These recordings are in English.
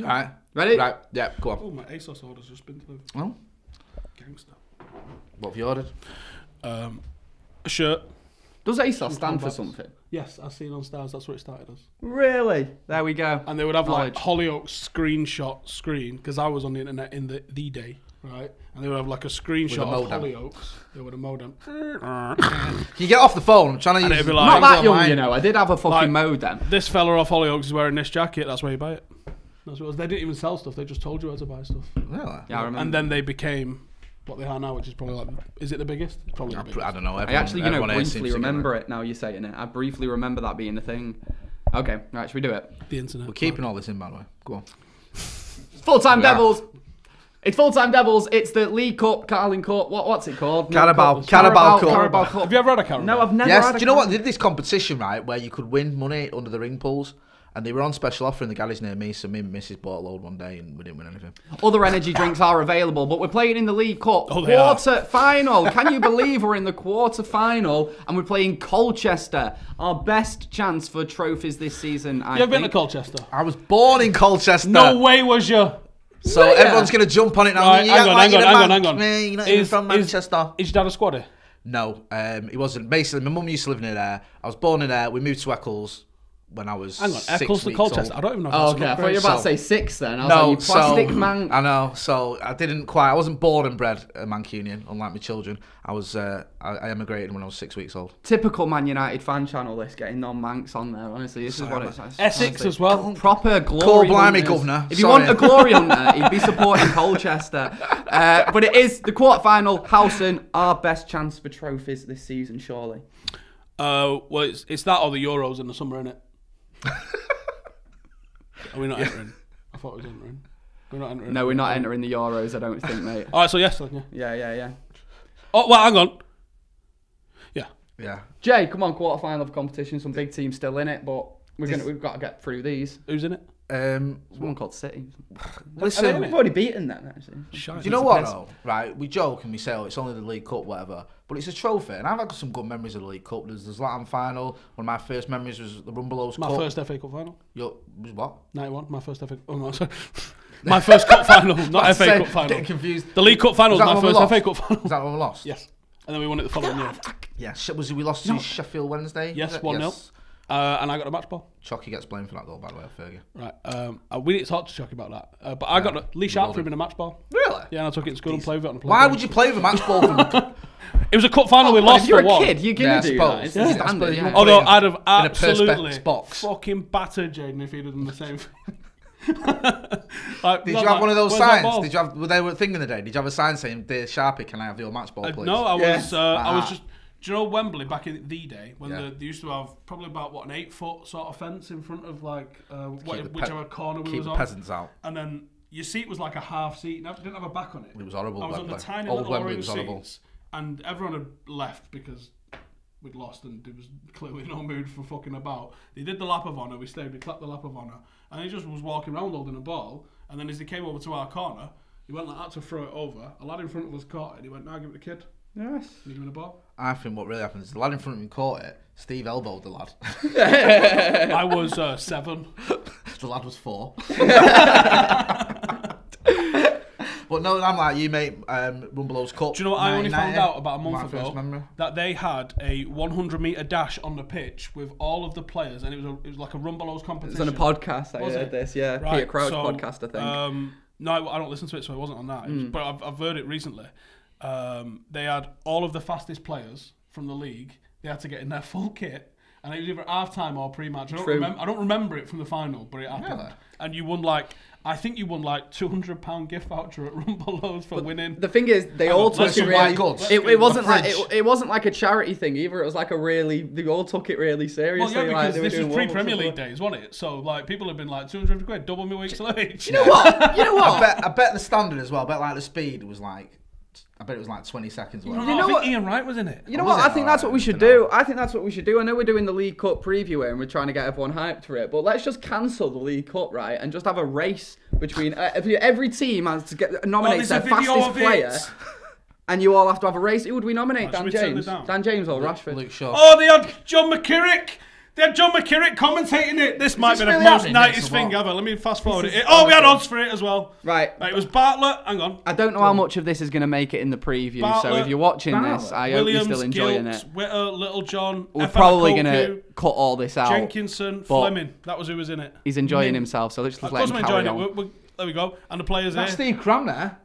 Right. Ready? Right. Yeah. Go on. Oh, my ASOS order's just been through. Oh. Gangster. What have you ordered? A shirt. Does ASOS stand for something? Yes, I've seen on Stars. That's what it started as. Really? There we go. And they would have like Hollyoaks screenshot screen because I was on the internet in the day, right? And they would have like a screenshot of Hollyoaks. They would have modem. Can you get off the phone? I'm trying to use. Like, not that young, you know. I did have a fucking modem. This fella off Hollyoaks is wearing this jacket. That's where you buy it. That's what it was. They didn't even sell stuff. They just told you where to buy stuff. Really? Yeah, I remember. And then they became what they are now, which is probably like, is it the biggest? Probably the biggest. I don't know. I actually, you know, briefly remember it now you're saying it. I briefly remember that being a thing. Okay, right, should we do it? The internet. We're keeping all this in, by the way. Go on. Full-time Devils. It's Full-Time Devils. It's the League Cup, Carling Cup. What's it called? Carabao Cup. Carabao Cup. Have you ever had a Carabao? No, I've never Yes. had a Do you know what? They did this competition, right, where you could win money under the ring pools. And they were on special offer in the garage near me, so me and Mrs. bought a load one day and we didn't win anything. Other energy drinks are available, but we're playing in the League Cup quarter final. Can you believe we're in the quarter final and we're playing Colchester? Our best chance for trophies this season, I think. You've been to Colchester? I was born in Colchester. No way was you. So everyone's going to jump on it now. Right, hang on. You're not even from Manchester. Is your dad a squaddy? No, he wasn't. Basically, my mum used to live near there. I was born in there. We moved to Eccles when I was 6 weeks Eccles to Colchester. old. I don't even know if Oh, okay. I thought you were about to say 6 then. I was like, you plastic man. I know. So I wasn't born and bred a Mancunian, unlike my children. I emigrated when I was 6 weeks old. Typical Man United fan channel, this, getting non-Manx on there, honestly. This is what it's like. Essex as well. Proper glory Call blimey, hunters. governor. If you want a glory hunter, he'd be supporting Colchester. But it is the quarter-final. Howson, our best chance for trophies this season, surely. Well, it's that or the Euros in the summer, innit? Are we not entering? I thought we was entering. We're not entering. No, we're not entering the Euros, I don't think, mate. Alright, so yes then, yeah. Yeah. Oh, well, hang on. Yeah. Jay, come on, quarter-final of competition. Some big teams still in it, but we've got to get through these. Who's in it? Someone called City. Listen, I mean, we've already beaten them, actually. do you know what, though? Right, we joke and we say, oh, it's only the League Cup, whatever. But it's a trophy, and I've had some good memories of the League Cup. There's the Zlatan final. One of my first memories was the Rumbelows Cup. My first FA Cup final. Was what? 91, my first FA Cup. Oh, no, sorry. My first cup final, not FA Cup final. Getting confused. The League Cup final was my first FA Cup final. Is that when we lost? Yes. And then we won it the following year. Yes. We lost to Sheffield Wednesday? Yes, 1-0. And I got a match ball. Chucky gets blamed for that goal, by the way, Fergie. Right. We need to talk to Chucky about that. But I got Lee Sharp for him in a match ball. Really? Yeah, and I took it to school and played with it on a play. Why would you play with a match ball? It was a cup final we lost if you're for one. a kid, you're going to do that. It's Yeah. standard, yeah. Although I'd have in a absolutely perspex box. fucking battered Jaden if he'd have done the same thing. Did you have one of those signs? Did you have? Were they were thing in the day? Did you have a sign saying, "Dear Sharpie, can I have your match ball, please"? No, I was just. Do you know Wembley back in the day when they used to have probably about an 8-foot sort of fence in front of like whichever corner we was on? Keep the peasants out. And then your seat was like a half seat. It didn't have a back on it. It was horrible. I was on the tiny Old little Wembley orange was horrible. seats, and everyone had left because we'd lost and there was clearly no mood for fucking about. They did the lap of honour. We stayed. We clapped the lap of honour, and he just was walking around holding a ball. And then as he came over to our corner, he went like that to throw it over. A lad in front of us caught it. And he went, "Now give it to the kid." Yes. And he gave him the ball. I think what really happened is the lad in front of him caught it. Steve elbowed the lad. I was 7. The lad was 4. But no, I'm like you, mate. Rumbelows Cup. Do you know what I only found out about a month My ago? That they had a 100-metre dash on the pitch with all of the players, and it was like a Rumbelows competition. It was on a podcast. I heard this. Yeah, right, Peter Crouch podcast, I think. No, I don't listen to it, so it wasn't on that. But I've heard it recently. They had all of the fastest players from the league. They had to get in their full kit, and it was either half-time or pre-match. I don't remember it from the final, but it happened. Really? And you won I think you won £200 gift voucher at Rumbelows for winning. The thing is, they all took it really. It wasn't like a charity thing either. It was like they all took it really seriously. Well, yeah, because this was pre-Premier League days, wasn't it? So people have been like £250, double my week's wage. You know what? I bet the standard as well. I bet like the speed was like. I bet it was like 20 seconds. I think Ian Wright was in it. You know what? I think that's what we should do. I know we're doing the League Cup preview here and we're trying to get everyone hyped for it, but let's just cancel the League Cup, right? And just have a race between every team has to nominate their fastest player. And you all have to have a race. Who would we nominate? Dan James? Dan James or Rashford? Luke Shaw. Oh, they had John McKirrick. They had John McKirrick commentating it. This might be the really most happening 90s thing ever. Let me fast forward it. is Oh, we had odds for it as well. Right. It was Bartlett. Hang on. I don't know how much of this is going to make it in the preview, so Bartlett, if you're watching this, I hope you're still enjoying Gilks, it. Witter, Little John, We're probably going to cut all this out. Jenkinson, Fleming. That was who was in it. He's enjoying himself, so let's just let him carry on. There we go. And the players That's here. Steve Cram there.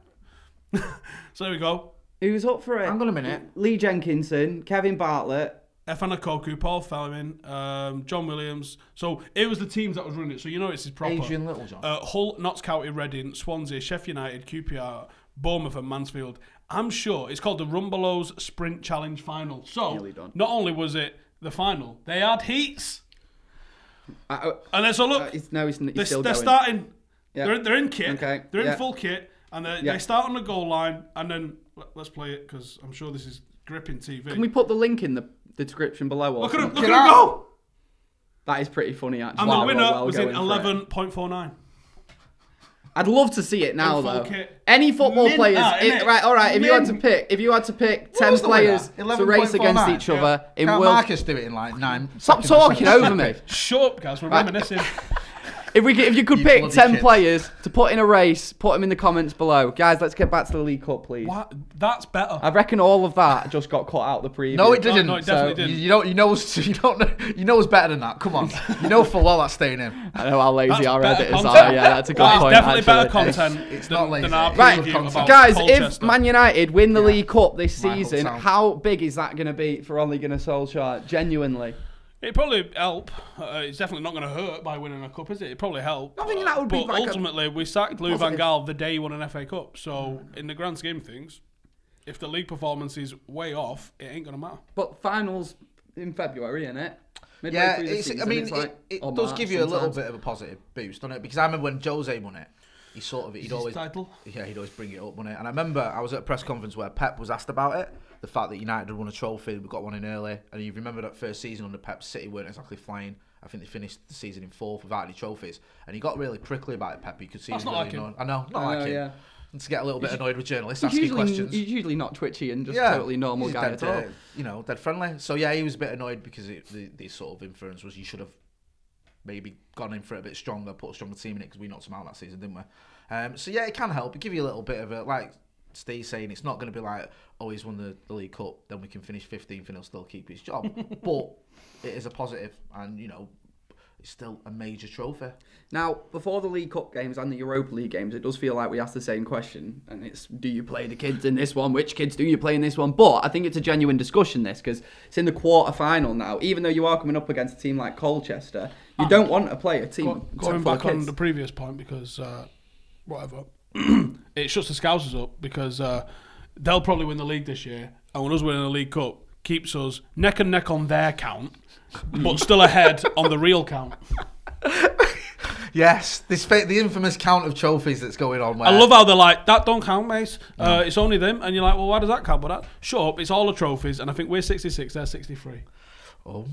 So there we go. Who's up for it? Hang on a minute. Lee Jenkinson, Kevin Bartlett. Efan Akoku, Paul Fleming, John Williams. So it was the teams that was running it. So you know it's his proper. Adrian Littlejohn. Hull, Notts County, Reading, Swansea, Sheffield United, QPR, Bournemouth and Mansfield. I'm sure it's called the Rumbelows Sprint Challenge Final. So not only was it the final, they had heats. And then so look, he's they're still going. starting. Yeah. They're in kit. Okay. They're in full kit, and they start on the goal line. And then let's play it because I'm sure this is gripping TV. Can we put the link in the description below? Look at him go! That is pretty funny, actually. And the winner was in 11.49. I'd love to see it now, though. Kit. Any football players, right? All right. If you had to pick 10 players to race against each other in Can't World. Marcus do it in like 9 Stop talking over me. Shut up, guys. We're reminiscing. If you could pick 10 players to put in a race, put them in the comments below. Guys, let's get back to the League Cup, please. What? That's better. I reckon all of that just got cut out the preview. No, it didn't. No, it definitely didn't. You know it's better than that. Come on. You know full well that's staying in. I know how lazy our better editors content. are. Yeah, that's a good It's point. definitely better actually. content It's not lazy. than our Right, preview about guys, Colchester. if Man United win the League Cup this My season, hotel. how big is that going to be for Ole Gunnar Solskjaer? Genuinely. It'd probably help. It's definitely not going to hurt by winning a cup, is it? It'd probably help. I think that would be but like ultimately, we sacked Lou Van positive. Gaal the day he won an FA Cup. So, in the grand scheme of things, if the league performance is way off, it ain't going to matter. But finals in February, innit? Midway Yeah, through the season, I mean, it's like, it or does March give you a little sometimes. bit of a positive boost, doesn't it? Because I remember when Jose won it, he'd always title? Yeah, he'd always bring it up, wouldn't it? And I remember I was at a press conference where Pep was asked about it, the fact that United had won a trophy, we got one in early, and you remember that first season under Pep, City weren't exactly flying. I think they finished the season in 4th without any trophies, and he got really prickly about it. Pep, you could see That's he was not really like him. annoyed. I know, not like him. Yeah. And to get a little bit annoyed with journalists He's asking questions. He's usually not twitchy and just totally normal he's guy dead, at all. dead friendly. So yeah, he was a bit annoyed because the sort of inference was you should have maybe gone in for it a bit stronger, put a stronger team in it because we knocked him out that season, didn't we? So yeah, it can help. It give you a little bit of a, like Steve saying, it's not going to be like, oh, he's won the League Cup, then we can finish 15th and he'll still keep his job. But it is a positive, and you know, it's still a major trophy. Now, before the League Cup games and the Europa League games, it does feel like we ask the same question, and it's, do you play the kids in this one? Which kids do you play in this one? But I think it's a genuine discussion, this, because it's in the quarter-final now. Even though you are coming up against a team like Colchester, you don't want to play a team Going full of back on kids. the previous point, because whatever, it shuts the Scousers up, because they'll probably win the league this year, and when us winning the League Cup keeps us neck and neck on their count, but still ahead on the real count. Yes, the infamous count of trophies that's going on. Where I love how they're like, that don't count, mate. It's only them. And you're like, well, why does that count? But that, shut up, it's all the trophies. And I think we're 66, they're 63. Oh,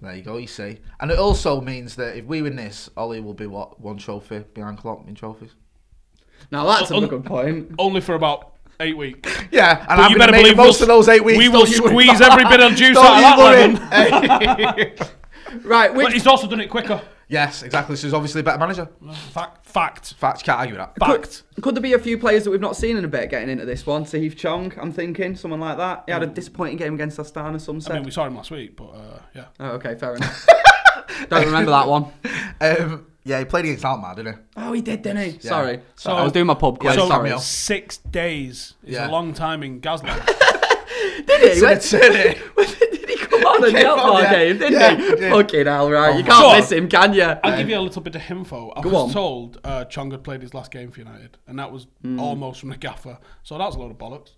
there you go, you see. And it also means that if we win this, Ollie will be, what, one trophy behind Klopp in trophies? Now, that's a good point. Only for about 8 weeks. Yeah, and But I'm you going to better make the believe most of those 8 weeks. We will don't you worry. squeeze every bit of juice Don't out of you that lemon. worry. Right, But he's also done it quicker. Yes, exactly. So he's obviously a better manager. Fact. Fact, can't argue with that. Fact. Could there be a few players that we've not seen in a bit getting into this one? Sahith Chong, I'm thinking, someone like that. He had a disappointing game against Astana, some said. I mean, we saw him last week, but yeah. Oh, okay, fair enough. Don't remember that one. Yeah, he played against Alkmaar, didn't he? Oh, he did, didn't he? Yeah. Sorry. So- I was doing my pub quiz, So sorry. 6 days is Yeah. a long time in Gazland. Did he? It's it. Did he come on in the Alkmaar game, didn't Yeah, he? he did. Fucking hell, right. You So- can't miss him, can you? I'll give you a little bit of info. I Go was on. told Chong had played his last game for United, and that was almost from the gaffer. So that's a load of bollocks.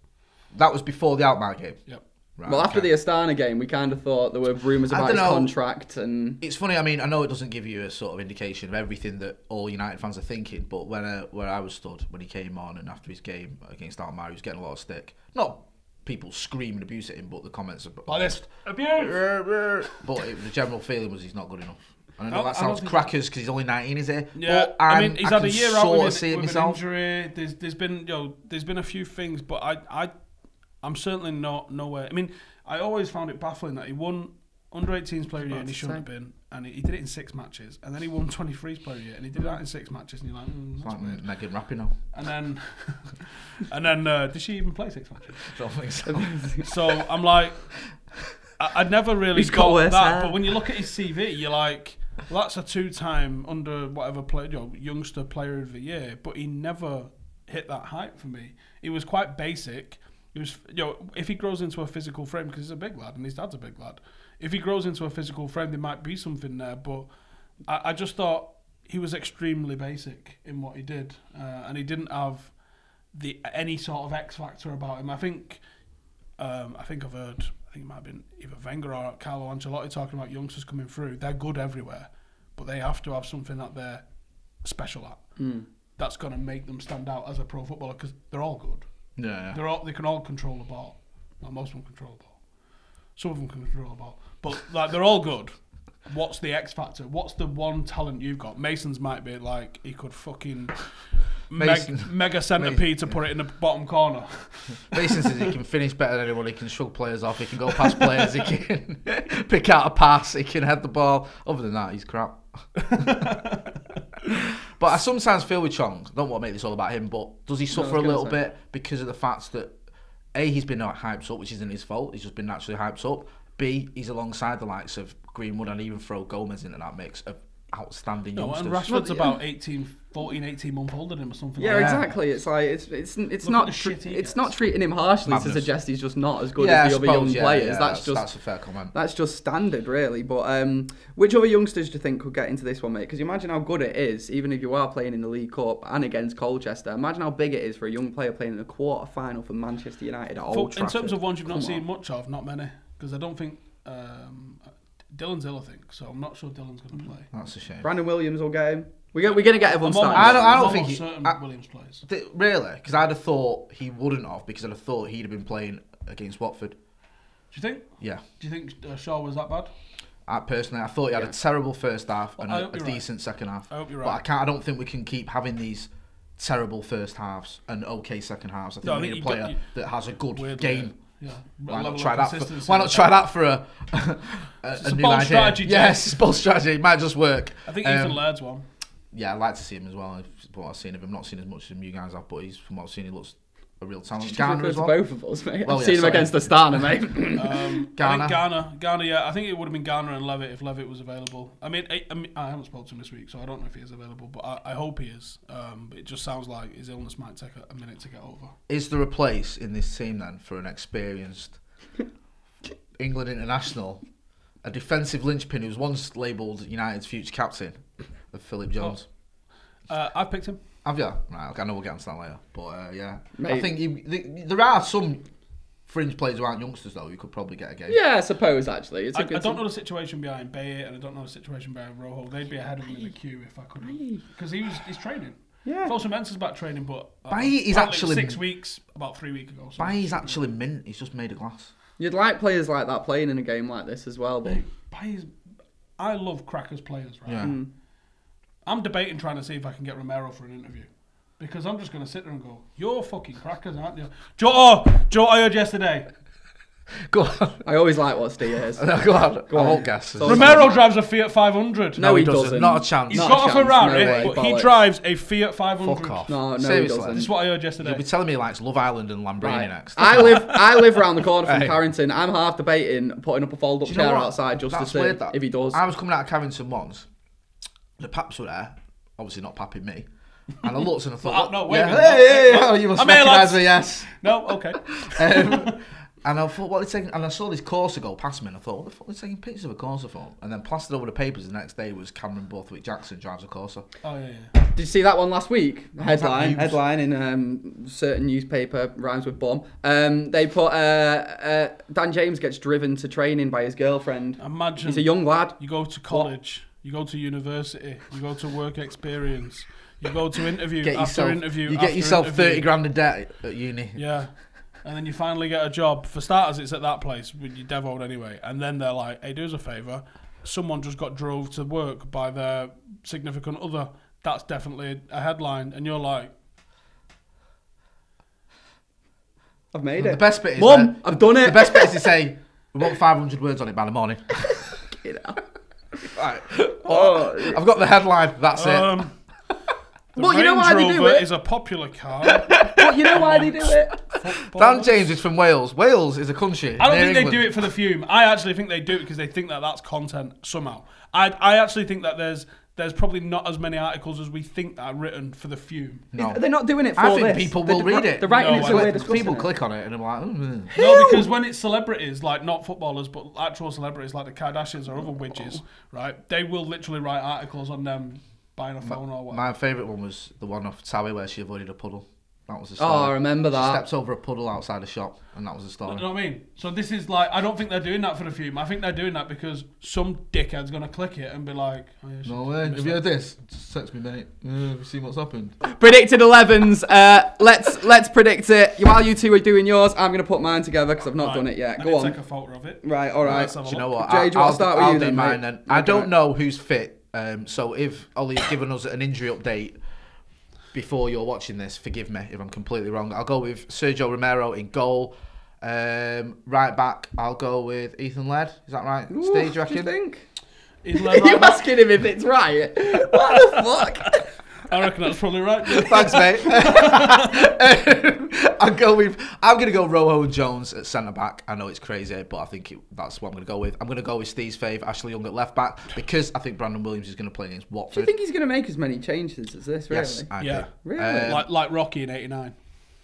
That was before the Alkmaar game. Yep. Right, Well, after okay. the Astana game, we kind of thought there were rumours about his dunno. contract and... It's funny, I mean, I know it doesn't give you a sort of indication of everything that all United fans are thinking, but where I was stood when he came on and after his game against Alkmaar, he was getting a lot of stick. Not people screaming abuse at him, but the comments are... Like this. Abuse! But the general feeling was he's not good enough. And I know No, that I don't sounds think- crackers because he's only 19, is he? Yeah, But I mean, he's had a year out sort of with, see it with an myself. injury. There's been a few things, but I'm certainly not nowhere. I mean, I always found it baffling that he won under 18s player of the year, and he shouldn't have been. And he did it in 6 matches. And then he won 23s player of the year, and he did that in 6 matches. And you're like, that's weird. Megan Rapinoe. And then, did she even play 6 matches? I don't think so. So I'm like, I'd never really got that. But when you look at his CV, you're like, well, that's a 2-time under whatever player, youngster player of the year. But he never hit that height for me. He was quite basic. He was, if he grows into a physical frame, because he's a big lad and his dad's a big lad, if he grows into a physical frame, there might be something there. But I just thought he was extremely basic in what he did, and he didn't have any sort of X factor about him. I think I've heard. I think it might have been either Wenger or Carlo Ancelotti talking about youngsters coming through. They're good everywhere, but they have to have something that they're special at. That's going to make them stand out as a pro footballer, because they're all good. Yeah. They can all control the ball. Well, most of them control the ball. Some of them can control the ball. But like, they're all good. What's the X factor? What's the one talent you've got? Mason's might be like, he could fucking mega centipede to put it in the bottom corner. Mason says he can finish better than anyone. He can shrug players off. He can go past players. He can pick out a pass. He can head the ball. Other than that, he's crap. But I sometimes feel with Chong, I don't want to make this all about him, but does he suffer a little bit because of the fact that A, he's been hyped up, which isn't his fault, he's just been naturally hyped up. B, he's alongside the likes of Greenwood, and even throw Gomez into that mix of outstanding youngsters. And Rashford's about 18 months older than him or something. Yeah, exactly. It's like it's not treating him harshly to suggest he's just not as good as the other young players. That's a fair comment. That's just standard, really. But which other youngsters do you think could get into this one, mate? Because you imagine how good it is, even if you are playing in the League Cup and against Colchester. Imagine how big it is for a young player playing in a quarter-final for Manchester United at Old Trafford. In terms of ones you've not seen much of, not many, because I don't think. Dylan's ill, I think, so I'm not sure Dylan's going to play. That's a shame. Brandon Williams will get him. We're going to get everyone started. I don't think Williams plays. Really? Because I'd have thought he wouldn't have, because I'd have thought he'd have been playing against Watford. Do you think? Yeah. Do you think Shaw was that bad? Personally, I thought he had a terrible first half and a decent second half. I hope you're right. But I don't think we can keep having these terrible first halves and okay second halves. I think we need a player that has a good game. Yeah. Why not try that for a new idea? Strategy, yes, it's a bold strategy. It might just work. I think Ethan Laird's one. Yeah, I'd like to see him as well. From what I've seen of him, not seen as much as you guys have, but from what I've seen, he looks a real talent. Garner as well. Both of us, mate. I've seen him against the Starner, mate. Garner. Yeah. I think it would have been Garner and Levitt if Levitt was available. I mean, I haven't spoken to him this week, so I don't know if he is available, but I hope he is. But it just sounds like his illness might take a minute to get over. Is there a place in this team then for an experienced England international, a defensive linchpin who was once labelled United's future captain, of Philip Jones? I've picked him. Have you? Right, I know we'll get onto that later. But yeah, Mate. I think there are some fringe players who aren't youngsters though who could probably get a game. Yeah, I suppose actually. I don't know the situation behind Baye, and I don't know the situation behind Rojo. They'd be ahead of him in the queue if I could, because he's training. Yeah. Fosun Mensah's back training, but Baye is actually 6 weeks, about 3 weeks ago. Baye's actually mint. He's just made of glass. You'd like players like that playing in a game like this as well, but I love crackers players, right? Yeah. I'm debating trying to see if I can get Romero for an interview. Because I'm just going to sit there and go, you're fucking crackers, aren't you? Joe, I heard yesterday. Go on. I always like what Steve is. Go on. I won't guess. Romero drives a Fiat 500. No, he doesn't. Not a chance. He's got a Ferrari, but he drives a Fiat 500. Fuck off. No, seriously. he doesn't. This is what I heard yesterday. You'll be telling me he likes Love Island and Lamborghini next. I live around the corner from Carrington. I'm half debating putting up a fold-up chair outside just to see if he does. I was coming out of Carrington once. The paps were there. Obviously not papping me. And I looked and I thought, no, wait a minute. Yeah, you must recognise me, yes. No, okay. And I thought, what are they taking? And I saw this Corsa go past me, and I thought, what the fuck are they taking pictures of a Corsa for? And then plastered over the papers the next day was Cameron Borthwick-Jackson drives a Corsa. Oh, yeah. Did you see that one last week? Headline in certain newspaper, rhymes with bum. They put Dan James gets driven to training by his girlfriend. Imagine. He's a young lad. You go to college, you go to university, you go to work experience, you go to interview after interview. You get yourself 30 grand in debt at uni. Yeah. And then you finally get a job. For starters, it's at that place with your devoed anyway. And then they're like, hey, do us a favour. Someone just got drove to work by their significant other. That's definitely a headline. And you're like... I've made it. The best bit is... Mum, I've done it. The best bit is to say, we want 500 words on it by the morning. Fucking hell. Right. I've got the headline. That's it. Well, you know why they do it? Is a popular car. But you know why they do it? Dan James is from Wales. Wales is a country. I don't think they do it for the fume. I actually think they do it because they think that that's content somehow. I actually think that there's probably not as many articles as we think that are written for the fume. No. They're not doing it for I this. think people will read it. They're writing it so we're discussing people it. click on it and I'm like, No, because when it's celebrities, like not footballers, but actual celebrities like the Kardashians or other widgets, right? They will literally write articles on them buying a phone or whatever. My favourite one was the one off Towie where she avoided a puddle. That was the story. Oh, I remember that. She steps over a puddle outside a shop, and that was the story. You know what I mean? So this is like, I don't think they're doing that for the fume. I think they're doing that because some dickhead's going to click it and be like, oh, yeah, no way. Have you heard this? Just text me, mate. Have you seen what's happened? Predicted 11s. Let's predict it. While you two are doing yours, I'm going to put mine together because I've not done it yet. Go on. Take a photo of it. Right, all right. Do you know what? Jay, I'll start with you do then, mine mate. then. I don't know who's fit. So if Ollie's given us an injury update before you're watching this, forgive me if I'm completely wrong. I'll go with Sergio Romero in goal. Right back, I'll go with Ethan Laird. Is that right? Ooh, Steve, do you reckon? Do you think? Right Are you asking him if it's right? What the fuck? I reckon that's probably right. Thanks, mate. I'm going to go Rojo and Jones at centre back. I know it's crazy, but I think that's what I'm going to go with. I'm going to go with Steve's fave, Ashley Young at left back, because I think Brandon Williams is going to play against Watford. Do you think he's going to make as many changes as this? Really? Yes, I yeah. do. Really? Like Rocky in '89.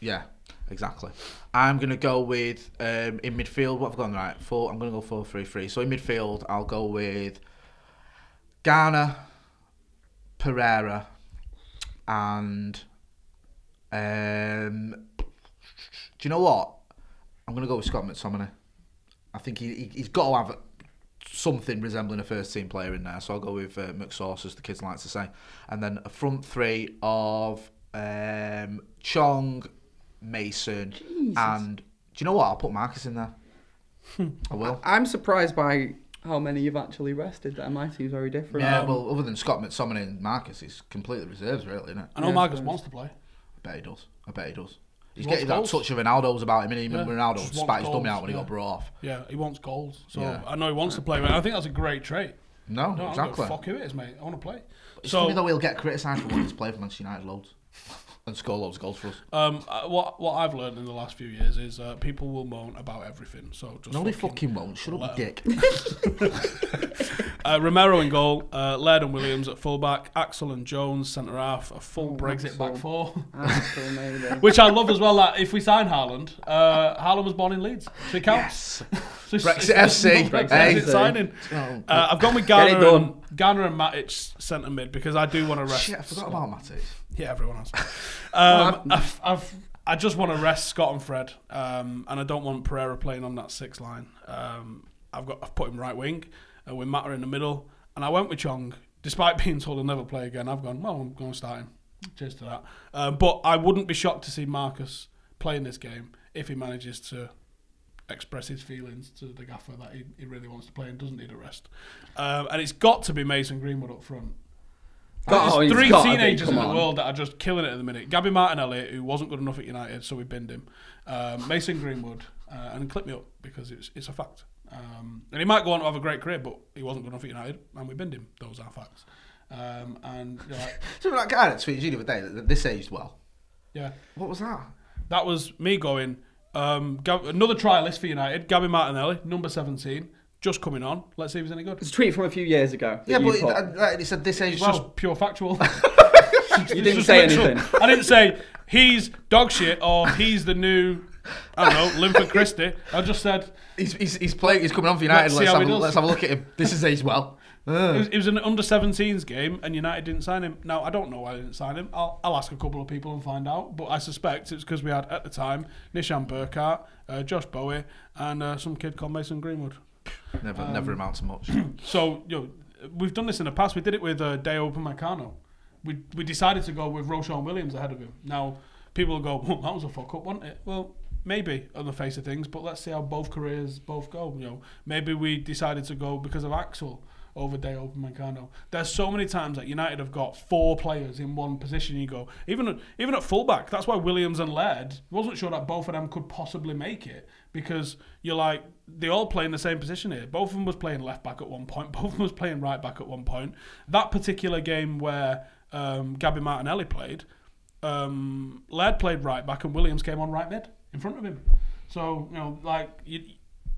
Yeah, exactly. I'm going to go with in midfield. What have I gone right? I'm going to go 4-3-3. So in midfield, I'll go with Garner, Pereira, and do you know what? I'm going to go with Scott McTominay. I think he's got to have something resembling a first team player in there, so I'll go with McSauce, as the kids like to say, and then a front three of Chong, Mason, and do you know what? I'll put Marcus in there. I will. I'm surprised by how many you've actually rested there. My team's very different. Yeah, well, other than Scott McTominay and Marcus, he's completely reserves, really, isn't it? I know Marcus wants to play. I bet he does. He's wants getting that goals. touch of Ronaldo's about him. And even Ronaldo just spat wants his dummy goals, out when he got brought off. Yeah, he wants goals. So Yeah. I know he wants to play. But I think that's a great trait. No, I don't exactly. give a fuck who it is, mate. I want to play. It's funny though, he'll get criticised for wanting to play for Manchester United loads and score loads of goals for us. What I've learned in the last few years is people will moan about everything. So just No, they fucking won't. Shut up, dick. Romero in goal, Laird and Williams at fullback, Axel and Jones centre half, a full Brexit Axel. back four, Axel, maybe. which I love as well. That if we sign Haaland, Haaland was born in Leeds, so it counts. So Brexit FC. Brexit Hey. FC signing. Oh, I've gone with Get it done. Garner and Matic centre mid because I do want to rest. shit, I forgot about Matic. Yeah, everyone has. I just want to rest Scott and Fred, and I don't want Pereira playing on that sixth line. I've put him right wing with Mata in the middle, and I went with Chong. Despite being told he'll never play again, I've gone, well, I'm going to start him. Cheers to that. But I wouldn't be shocked to see Marcus play in this game if he manages to express his feelings to the gaffer that he really wants to play and doesn't need a rest. And it's got to be Mason Greenwood up front. There's three teenagers in the world that are just killing it at the minute. Gabby Martinelli, who wasn't good enough at United, so we binned him. Mason Greenwood, and clip me up because it's a fact. And he might go on to have a great career, but he wasn't good enough at United, and we binned him. Those are facts. And you're like, So that guy that tweeted you the other day that this aged well. yeah, What was that? that was me going. Another trialist for United, Gabby Martinelli, number 17, just coming on. Let's see if he's any good. It's a tweet from a few years ago. Yeah, that you but he said this aged It's well. just pure factual. You didn't say anything. I didn't say he's dog shit or he's the new, I don't know, Linford Christie. I just said He's playing. He's coming on for United. Let's see how he does. Let's have a look at him. This is aged well. it was an under-17s game and United didn't sign him. Now, I don't know why they didn't sign him. I'll ask a couple of people and find out. But I suspect it's because we had, at the time, Nishan Burkhardt, Josh Bowie, and some kid called Mason Greenwood. Never amount to much. So, we've done this in the past. We did it with Deo Upamecano. We decided to go with Roshan Williams ahead of him. Now, people will go, well, that was a fuck up, wasn't it? Well, maybe on the face of things, but let's see how both careers both go. Maybe we decided to go because of Axel over Dale Mancano. There's so many times that United have got 4 players in one position. You go, even at fullback. That's why Williams and Laird, wasn't sure that both of them could possibly make it, because you're like, they all play in the same position here. Both of them was playing left back at one point. Both of them was playing right back at one point. That particular game where Gabby Martinelli played, Laird played right back and Williams came on right mid in front of him. So,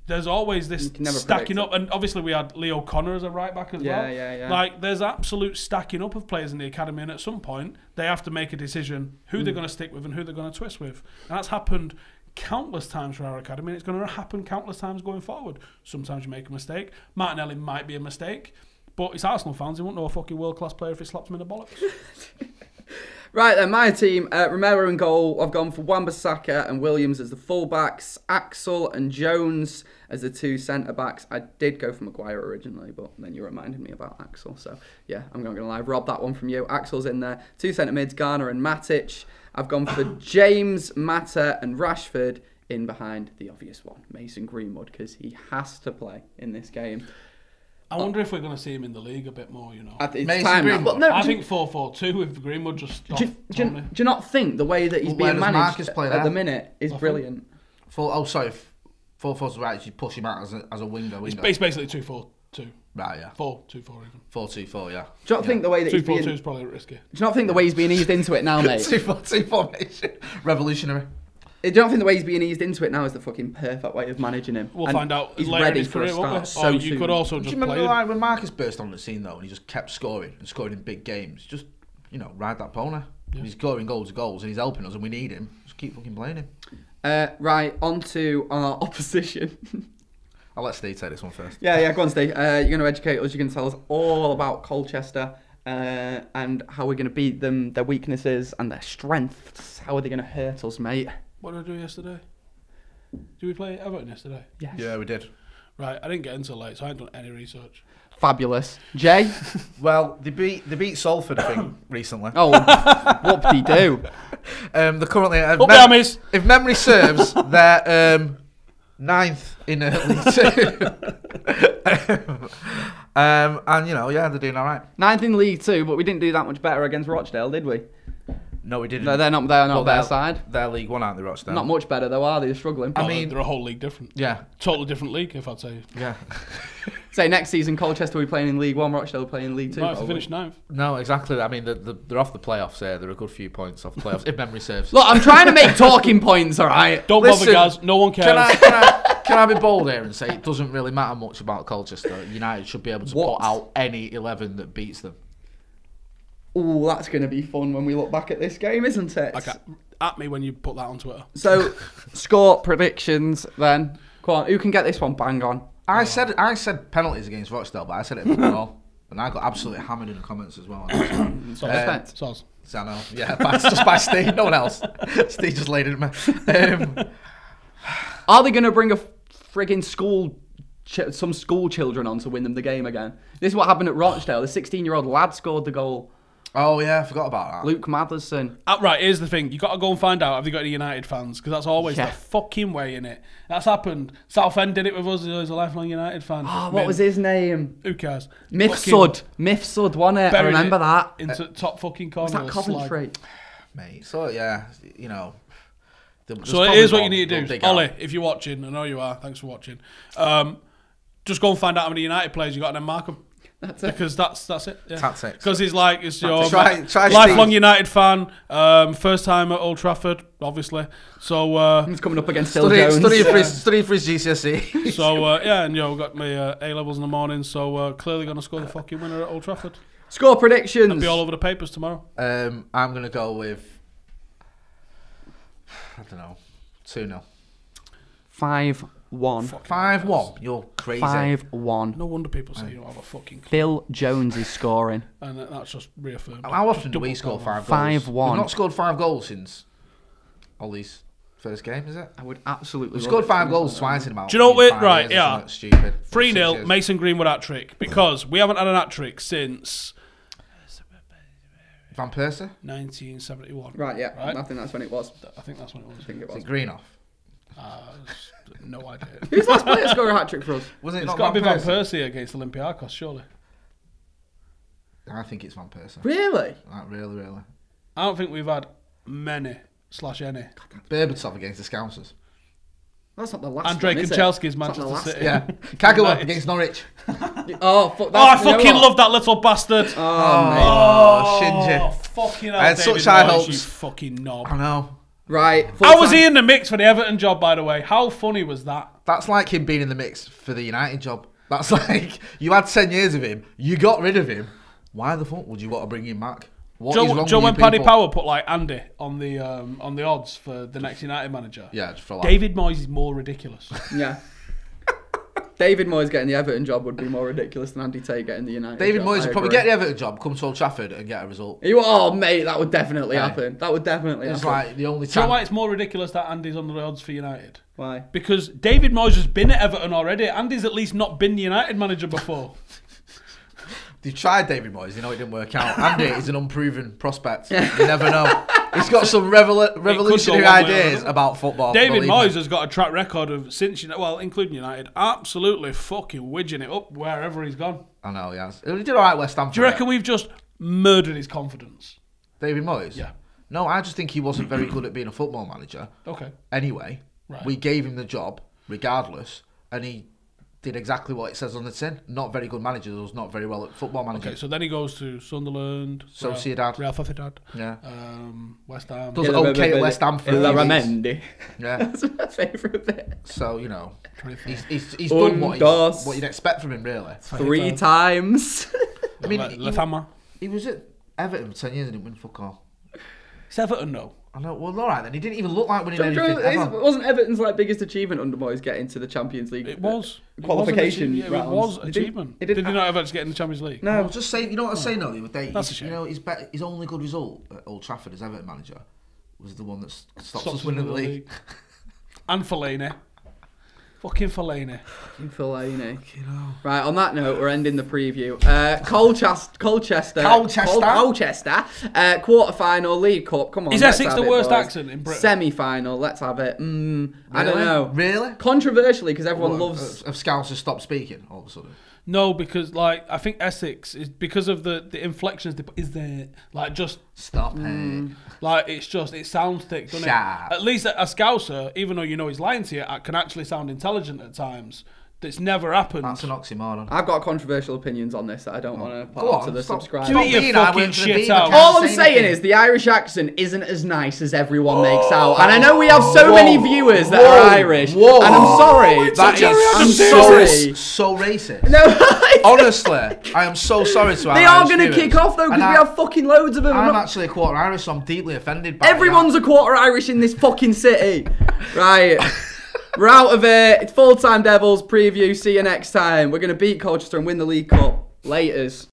there's always this stacking up, and obviously we had Leo Connor as a right back as well. Yeah. Like, there's absolute stacking up of players in the academy, and at some point they have to make a decision who they're going to stick with and who they're going to twist with. And that's happened countless times for our academy, and it's going to happen countless times going forward. Sometimes you make a mistake. Martinelli might be a mistake, but it's Arsenal fans. They won't know a fucking world-class player if it slaps them in the bollocks. Right then, my team, Romero in goal. I've gone for Wan-Bissaka and Williams as the full-backs, Axel and Jones as the 2 centre-backs. I did go for Maguire originally, but then you reminded me about Axel. So, yeah, I'm not going to lie. I've robbed that one from you. Axel's in there. 2 centre-mids, Garner and Matic. I've gone for James, Mata and Rashford in behind the obvious one, Mason Greenwood, because he has to play in this game. I wonder if we're going to see him in the league a bit more, It's time now. But no, I think 4-4-2 with Greenwood just do you not think the way that he's being managed at the minute is brilliant? 4-4's right, you push him out as a winger. It's basically 2-4-2. Right, yeah. 4-2-4 even. 4-2-4, yeah. Do you not think the way that he's being... 2-4-2 is probably risky. Do you not think the way he's being eased into it now, mate? 2-4-2 formation. Revolutionary. Do you not think the way he's being eased into it now is the fucking perfect way of managing him? We'll find out he's later ready in his for a career, start so you soon. could also just Do you remember play him. when Marcus burst on the scene, though, and he just kept scoring in big games? Just, ride that pony. Yeah. He's scoring goals and he's helping us and we need him. Just keep fucking playing him. Right, on to our opposition. I'll let Steve take this one first. Yeah, go on, Steve. You're going to educate us. You're going to tell us all about Colchester and how we're going to beat them, their weaknesses and their strengths. How are they going to hurt us, mate? What did I do yesterday? Did we play Everton yesterday? Yes. Yeah, we did. Right, I didn't get until late, so I haven't done any research. Fabulous. Jay? Well, they beat Salford, I think, recently. Oh, what did he do? They're currently... if memory serves, they're 9th in League 2. And, they're doing all right. 9th in League 2, but we didn't do that much better against Rochdale, did we? No, we didn't. No, they're not their side. They're League 1, aren't they, Rochdale? Not much better, though, are they? They're struggling. I mean, they're a whole league different. Yeah. Totally different league, if I'd say. Yeah. Say, next season, Colchester will be playing in League 1, Rochdale will be playing in League 2. No, if they finish 9th. No, exactly. I mean, they're off the playoffs here. They're a good few points off the playoffs, if memory serves. Look, I'm trying to make talking points, all right? Don't bother, Gaz. No one cares. Can I be bold here and say it doesn't really matter much about Colchester? United should be able to put out any 11 that beats them. Oh, that's going to be fun when we look back at this game, isn't it? Okay. At me when you put that on Twitter. So, score predictions then. Come on, who can get this one bang on? I said penalties against Rochdale, but I said it before. And I got absolutely hammered in the comments as well. Soz. I know. Yeah, just by Steve, no one else. Steve just laid it at me. Are they going to bring a frigging some school children on to win them the game again? This is what happened at Rochdale. The 16-year-old lad scored the goal. Oh, yeah, I forgot about that. Luke Matherson. Right, here's the thing. You got to go and find out, have they got any United fans? Because that's always the fucking way, innit? That's happened. Southend did it with us. He was a lifelong United fan. Oh, what was his name? Who cares? Mifsud, wasn't it? I remember that. Into top fucking corner. Was that Coventry? Mate, so, yeah, So here's what you need to do. Ollie, if you're watching, I know you are, thanks for watching. Just go and find out how many United players you got and then mark them. That's it. Because that's it. Yeah. Tactics. Because it's your try lifelong United fan, first time at Old Trafford, obviously. So he's coming up against Phil Jones. Studying for his GCSE. So and got my A levels in the morning. So clearly going to score the fucking winner at Old Trafford. Score predictions. I'll be all over the papers tomorrow. I'm going to go with 2-0. 5-1. 5-1. You're crazy. 5-1. No wonder people say you don't have a fucking clue. Phil Jones is scoring. And that's just reaffirmed. How often do we score 5 goals? 5-1. We've not scored 5 goals since Ollie's first game, is it? I would absolutely. We've scored 5 goals twice in about. Do you know what? Right, yeah. Stupid. 3-0. Mason Greenwood hat trick, because we haven't had an hat trick since Van Persie? 1971. Right, yeah. Right? I think that's when it was. I think that's when it was. I think it was. Is it Greenough? No idea. Who's last player to score a hat trick for us? Was it? It's got to be Van Persie against Olympiacos, surely. I think it's Van Persie. Really? Like, really. I don't think we've had many / any. Berbatov against the Scousers. That's not the last Andrei one, is it? Kanchelski's That's not the Manchester last City. Yeah. Kagawa against Norwich. Oh, fuck. Oh, I fucking love that little bastard. Oh, Shinji. Oh, fucking hell, I had David such high Moyes, hopes. you fucking knob. I know. Right. How was he in the mix for the Everton job, by the way? How funny was that? That's like him being in the mix for the United job. That's like, you had 10 years of him, you got rid of him. Why the fuck would you want to bring him back? What is wrong with Joe you when Paddy people? Power put like Andy on the odds for the next United manager. Yeah, just for like. David Moyes is more ridiculous. Yeah. David Moyes getting the Everton job would be more ridiculous than Andy Tate getting the United David job. Moyes I would probably agree. get the Everton job, come to Old Trafford and get a result. Oh, mate, that would definitely happen. That would definitely It's happen. like the only Do you know time. why it's more ridiculous that Andy's on the odds for United? Why? Because David Moyes has been at Everton already. Andy's at least not been the United manager before. They've tried David Moyes, you know it didn't work out. Andy is an unproven prospect. You never know. He's got some revolutionary one way or ideas another. about football. David believe Moyes me. has got a track record of, since including United, absolutely fucking widging it up wherever he's gone. I know, he has. He did alright West Ham. Do you reckon we've just murdered his confidence? David Moyes? Yeah. No, I just think he wasn't very good at being a football manager. Okay. Anyway, Right. we gave him the job, regardless, and he did exactly what it says on the tin. Not very good manager, was not very well at football manager. Okay, so then he goes to Sunderland, Sociedad. Real Sociedad, Yeah. West Ham. Does okay at West Ham for a few weeks. Ramendi. Yeah. That's my favourite bit. So, you know, 24. he's done dos. what you'd expect from him, really. 3 times. I mean, Lefama. he was at Everton for 10 years and didn't win fuck all. It's Everton, no. I know. Well, all right then. He didn't even look like winning anything ever. Wasn't Everton's biggest achievement under Moyes getting to the Champions League? It was. Qualification It rounds. was He achievement. didn't- Did he not ever get in the Champions League? No. I was just saying, you know what I was saying though the other day? That's a shame. You know, his only good result at Old Trafford as Everton manager was the one that stops us winning the league. And Fellaini. Fucking Fellaini. Fellaini. Right, on that note, we're ending the preview. Colchester. Quarter-final, League Cup. Come on. Is let's Essex have the it, worst boys. accent in Britain? Semi-final, let's have it. I don't Really? know. Really? Controversially, because everyone What, loves... Have Scousers stopped speaking all of a sudden? No, because like I think Essex is because of the inflections they put, is there like just Stop it. like it sounds thick, doesn't Sharp. it? At least a Scouser, even though you know he's lying to you, can actually sound intelligent at times. That's never happened. That's an oxymoron. I've got controversial opinions on this that I don't want to put Go out to on, the stop. subscribers. Do your being fucking I went for the shit beam, I out. can't All I'm say saying anything. is the Irish accent isn't as nice as everyone makes out. And I know we have so many viewers that are Irish. Whoa. And I'm sorry. That I'm is sorry. so racist. No, Honestly, I am so sorry to our they are Irish going to viewers. kick off though because And we have fucking loads of them. I'm actually a quarter Irish, so I'm deeply offended by Everyone's that. a quarter Irish in this fucking city. Right. We're out of it. It's Full Time Devils preview. See you next time. We're going to beat Colchester and win the League Cup. Laters.